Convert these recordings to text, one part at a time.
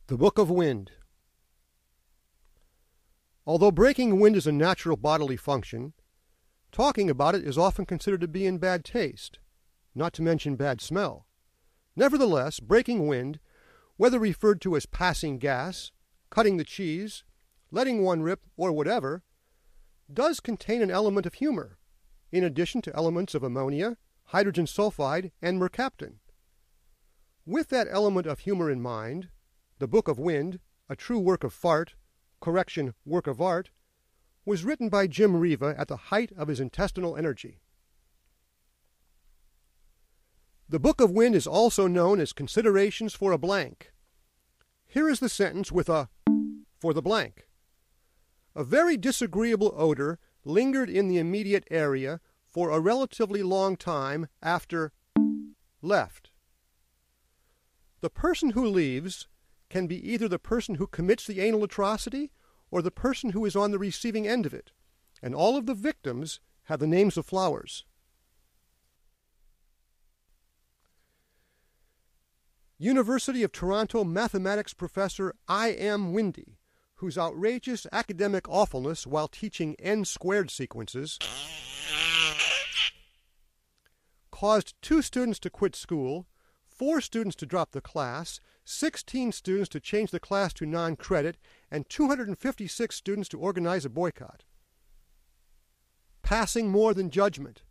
The Book of Wind. Although breaking wind is a natural bodily function, talking about it is often considered to be in bad taste, not to mention bad smell. Nevertheless, breaking wind, whether referred to as passing gas, cutting the cheese, letting one rip, or whatever, does contain an element of humor, in addition to elements of ammonia, hydrogen sulfide, and mercaptan. With that element of humor in mind, The Book of Wind, a true work of work of art, was written by Jim Riva at the height of his intestinal energy. The Book of Wind is also known as Considerations for a Blank. Here is the sentence with a for the blank. A very disagreeable odor lingered in the immediate area for a relatively long time after left. The person who leaves can be either the person who commits the anal atrocity or the person who is on the receiving end of it, and all of the victims have the names of flowers. University of Toronto mathematics professor I.M. Windy, whose outrageous academic awfulness while teaching n-squared sequences caused 2 students to quit school, 4 students to drop the class, 16 students to change the class to non-credit, and 256 students to organize a boycott. Passing more than judgment.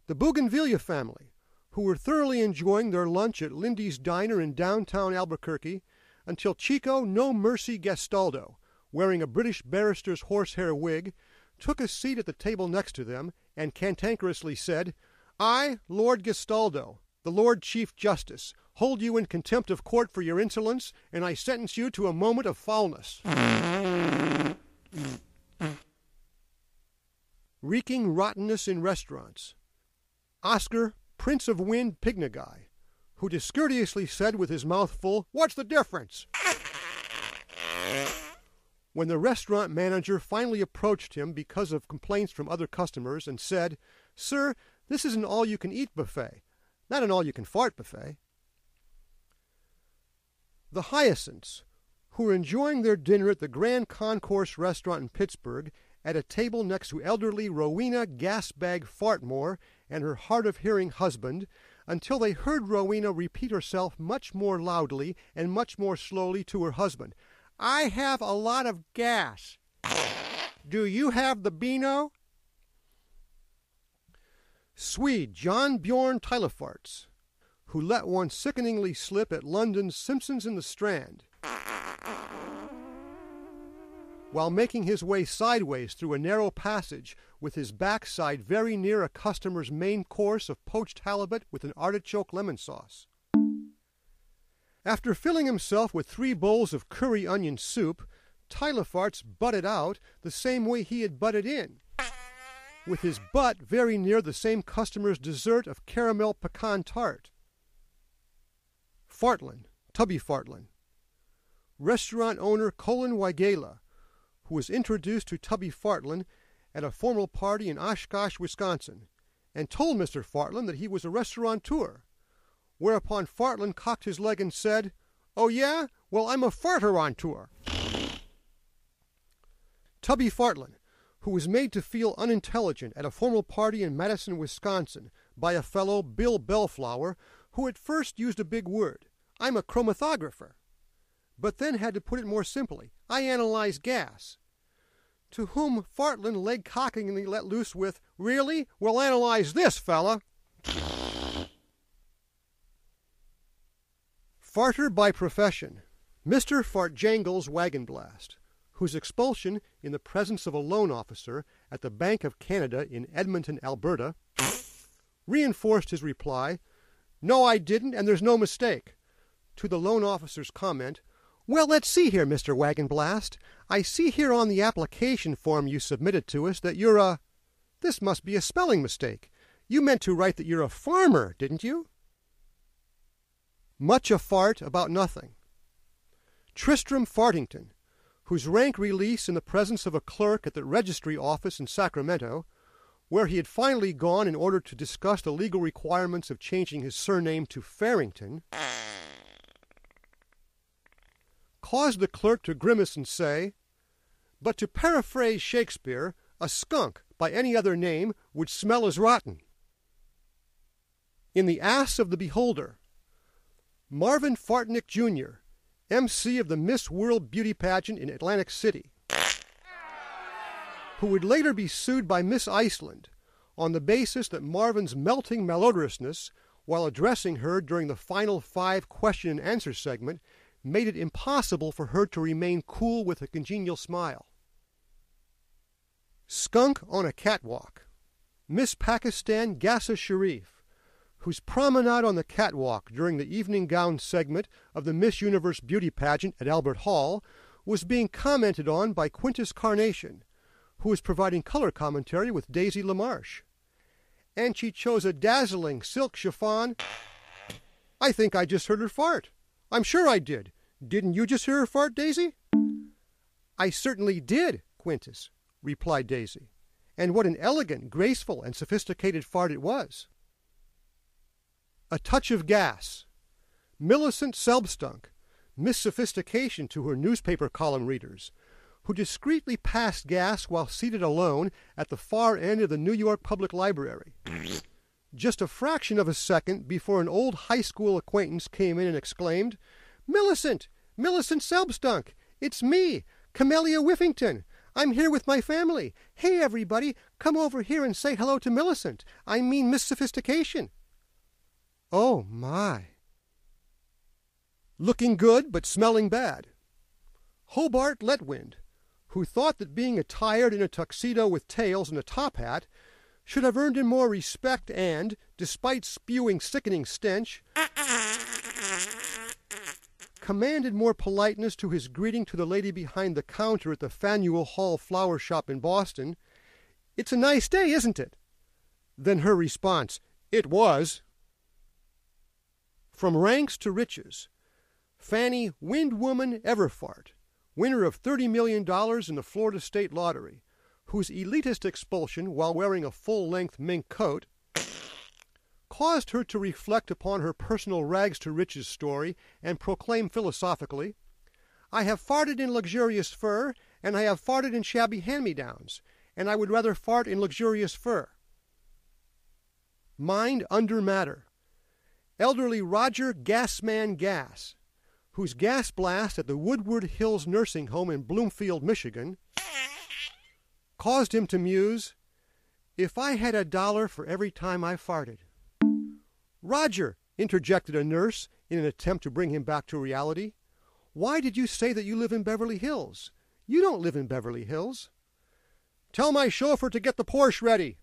The Bougainvillea family, who were thoroughly enjoying their lunch at Lindy's Diner in downtown Albuquerque, until Chico No Mercy Gastaldo, wearing a British barrister's horsehair wig, took a seat at the table next to them and cantankerously said, "I, Lord Gastaldo, the Lord Chief Justice, hold you in contempt of court for your insolence, and I sentence you to a moment of foulness." Reeking rottenness in restaurants. Oscar, Prince of Wind Pignaguy, who discourteously said with his mouth full, "What's the difference?" when the restaurant manager finally approached him because of complaints from other customers and said, "Sir, this is an all-you-can-eat buffet, not an all-you-can-fart buffet." The Hyacinths, who were enjoying their dinner at the Grand Concourse restaurant in Pittsburgh at a table next to elderly Rowena Gasbag Fartmore and her hard-of-hearing husband, until they heard Rowena repeat herself much more loudly and much more slowly to her husband. "I have a lot of gas. Do you have the Beano?" Swede John Bjorn Tylefarts, who let one sickeningly slip at London's Simpsons in the Strand, while making his way sideways through a narrow passage with his backside very near a customer's main course of poached halibut with an artichoke lemon sauce. After filling himself with 3 bowls of curry onion soup, Tylefarts butted out the same way he had butted in, with his butt very near the same customer's dessert of caramel pecan tart. Fartlin, Tubby Fartlin. Restaurant owner Colin Weigela, who was introduced to Tubby Fartlin at a formal party in Oshkosh, Wisconsin, and told Mr. Fartlin that he was a restaurateur, whereupon Fartlin cocked his leg and said, "Oh yeah? Well, I'm a farteraunteur." Tubby Fartlin, who was made to feel unintelligent at a formal party in Madison, Wisconsin, by a fellow, Bill Bellflower, who at first used a big word, "I'm a chromatographer," but then had to put it more simply, "I analyze gas," to whom Fartlin leg-cockingly let loose with, "Really? We'll analyze this, fella." Farter by profession. Mr. Fartjangles Wagonblast, whose expulsion in the presence of a loan officer at the Bank of Canada in Edmonton, Alberta, reinforced his reply, "No, I didn't, and there's no mistake," to the loan officer's comment, "Well, let's see here, Mr. Wagonblast. I see here on the application form you submitted to us that you're a... This must be a spelling mistake. You meant to write that you're a farmer, didn't you?" Much a fart about nothing. Tristram Fartington, whose rank release in the presence of a clerk at the registry office in Sacramento, where he had finally gone in order to discuss the legal requirements of changing his surname to Farrington, caused the clerk to grimace and say, "But to paraphrase Shakespeare, a skunk by any other name would smell as rotten." In The Ass of the Beholder, Marvin Fartnick Jr., MC of the Miss World Beauty Pageant in Atlantic City, who would later be sued by Miss Iceland on the basis that Marvin's melting malodorousness while addressing her during the final 5 question and answer segment made it impossible for her to remain cool with a congenial smile. Skunk on a Catwalk, Miss Pakistan Gassa Sharif, whose promenade on the catwalk during the evening gown segment of the Miss Universe Beauty Pageant at Albert Hall was being commented on by Quintus Carnation, who was providing color commentary with Daisy LaMarche. And she chose a dazzling silk chiffon. I think I just heard her fart. I'm sure I did. Didn't you just hear her fart, Daisy? I certainly did, Quintus, replied Daisy. And what an elegant, graceful, and sophisticated fart it was. A Touch of Gas, Millicent Selbstunk, Miss Sophistication to her newspaper column readers, who discreetly passed gas while seated alone at the far end of the New York Public Library. Just a fraction of a second before an old high school acquaintance came in and exclaimed, Millicent Selbstunk, it's me, Camellia Whiffington. I'm here with my family. Hey, everybody, come over here and say hello to Millicent. I mean Miss Sophistication." Oh, my. Looking good but smelling bad, Hobart Letwind, who thought that being attired in a tuxedo with tails and a top hat should have earned him more respect and, despite spewing sickening stench, commanded more politeness to his greeting to the lady behind the counter at the Faneuil Hall flower shop in Boston, "It's a nice day, isn't it?" Then her response, "It was." From ranks to riches, Fanny Windwoman Everfart, winner of $30 million in the Florida State Lottery, whose elitist expulsion while wearing a full-length mink coat caused her to reflect upon her personal rags-to-riches story and proclaim philosophically, "I have farted in luxurious fur, and I have farted in shabby hand-me-downs, and I would rather fart in luxurious fur." Mind under matter, elderly Roger Gasman Gass, whose gas blast at the Woodward Hills Nursing Home in Bloomfield, Michigan, caused him to muse, "If I had $1 for every time I farted." "Roger," interjected a nurse in an attempt to bring him back to reality, "why did you say that you live in Beverly Hills? You don't live in Beverly Hills." "Tell my chauffeur to get the Porsche ready,"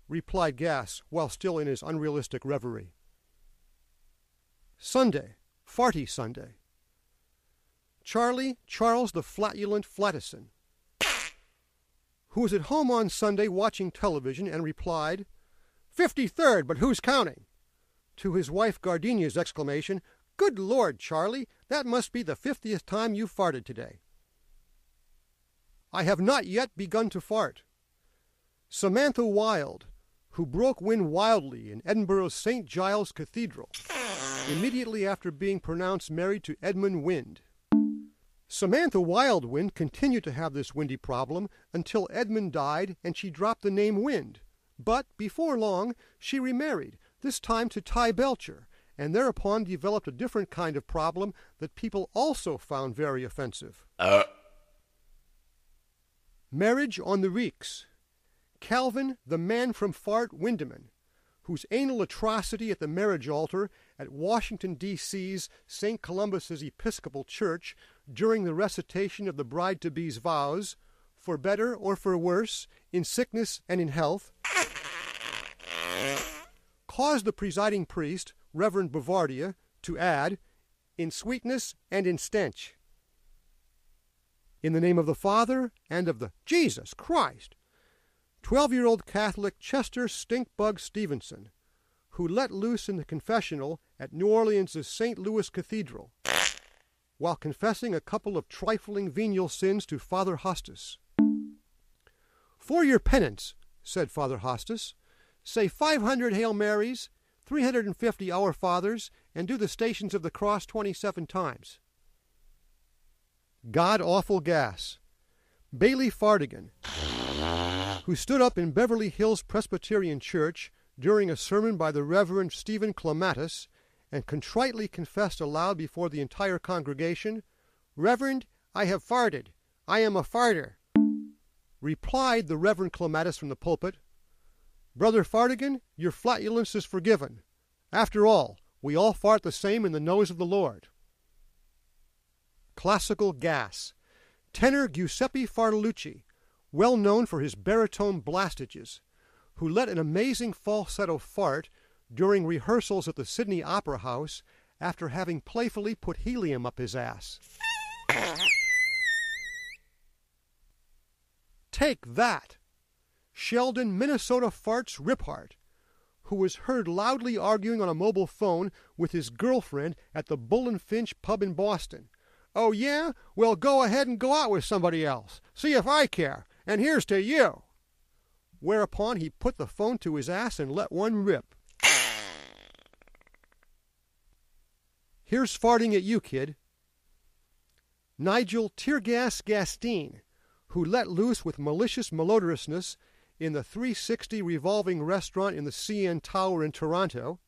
replied Gass while still in his unrealistic reverie. Sunday, Farty Sunday. Charles the Flatulent Flattison, who was at home on Sunday watching television and replied, 53rd, but who's counting?" to his wife Gardenia's exclamation, "Good Lord, Charlie, that must be the 50th time you farted today." I have not yet begun to fart. Samantha Wilde, who broke wind wildly in Edinburgh's St. Giles Cathedral, immediately after being pronounced married to Edmund Wind. Samantha Wildwind continued to have this windy problem until Edmund died and she dropped the name Wind. But before long, she remarried, this time to Ty Belcher, and thereupon developed a different kind of problem that people also found very offensive. Marriage on the Reeks. Calvin, the man from Fart Windeman, whose anal atrocity at the marriage altar at Washington, D.C.'s St. Columbus's Episcopal Church during the recitation of the bride-to-be's vows, for better or for worse, in sickness and in health, caused the presiding priest, Reverend Bavardia, to add, "in sweetness and in stench." In the name of the Father and of the Jesus Christ, 12-year-old Catholic Chester Stinkbug Stevenson, who let loose in the confessional at New Orleans' St. Louis Cathedral, while confessing a couple of trifling venial sins to Father Hostis. "For your penance," said Father Hostis, "say 500 Hail Marys, 350 Our Fathers, and do the Stations of the Cross 27 times. god-awful gas. Bailey Fardigan, who stood up in Beverly Hills Presbyterian Church during a sermon by the Reverend Stephen Clematis and contritely confessed aloud before the entire congregation, "Reverend, I have farted. I am a farter." Replied the Reverend Clematis from the pulpit, "Brother Fardigan, your flatulence is forgiven. After all, we all fart the same in the nose of the Lord." Classical gas. Tenor Giuseppe Fartalucci, well known for his baritone blastages, who let an amazing falsetto fart during rehearsals at the Sydney Opera House after having playfully put helium up his ass. Take that! Sheldon Minnesota Farts Riphart, who was heard loudly arguing on a mobile phone with his girlfriend at the Bull and Finch pub in Boston. "Oh yeah? Well, go ahead and go out with somebody else. See if I care. And here's to you." Whereupon he put the phone to his ass and let one rip. Here's farting at you, kid. Nigel Teargas Gastine, who let loose with malicious malodorousness in the 360 revolving restaurant in the CN Tower in Toronto.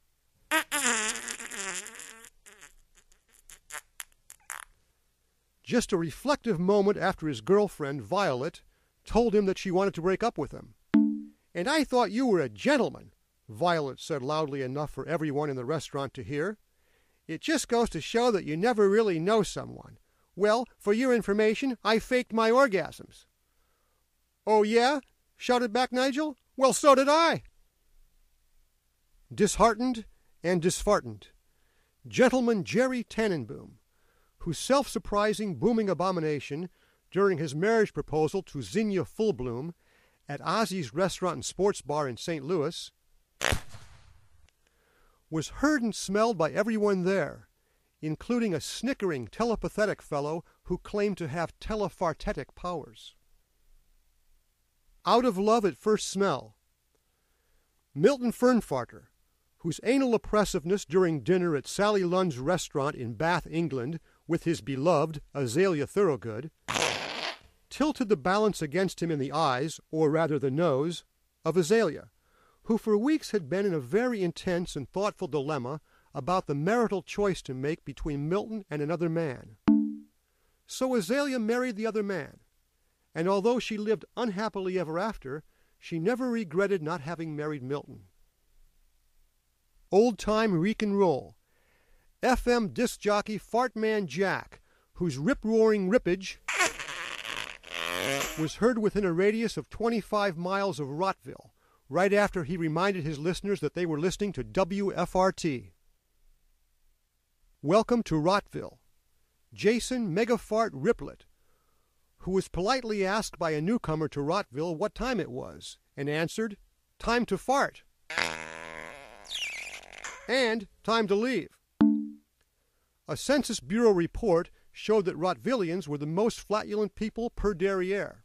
Just a reflective moment after his girlfriend, Violet, told him that she wanted to break up with him. "And I thought you were a gentleman," Violet said loudly enough for everyone in the restaurant to hear. "It just goes to show that you never really know someone. Well, for your information, I faked my orgasms." "Oh yeah?" shouted back Nigel. "Well, so did I." Disheartened and disfartened. Gentleman Jerry Tannenboom, whose self-surprising booming abomination during his marriage proposal to Zinnia Fullbloom at Ozzy's Restaurant and Sports Bar in St. Louis was heard and smelled by everyone there, including a snickering telepathetic fellow who claimed to have telefartetic powers. Out of love at first smell. Milton Fernfarter, whose anal oppressiveness during dinner at Sally Lunn's restaurant in Bath, England, with his beloved Azalea Thorogood, tilted the balance against him in the eyes, or rather the nose, of Azalea, who for weeks had been in a very intense and thoughtful dilemma about the marital choice to make between Milton and another man. So Azalea married the other man, and although she lived unhappily ever after, she never regretted not having married Milton. Old-time reek and roll. FM disc jockey Fartman Jack, whose rip-roaring rippage was heard within a radius of 25 miles of Rotville, right after he reminded his listeners that they were listening to WFRT. Welcome to Rotville. Jason Megafart Riplet, who was politely asked by a newcomer to Rotville what time it was, and answered, "Time to fart." And time to leave. A Census Bureau report showed that Rotvillians were the most flatulent people per derriere.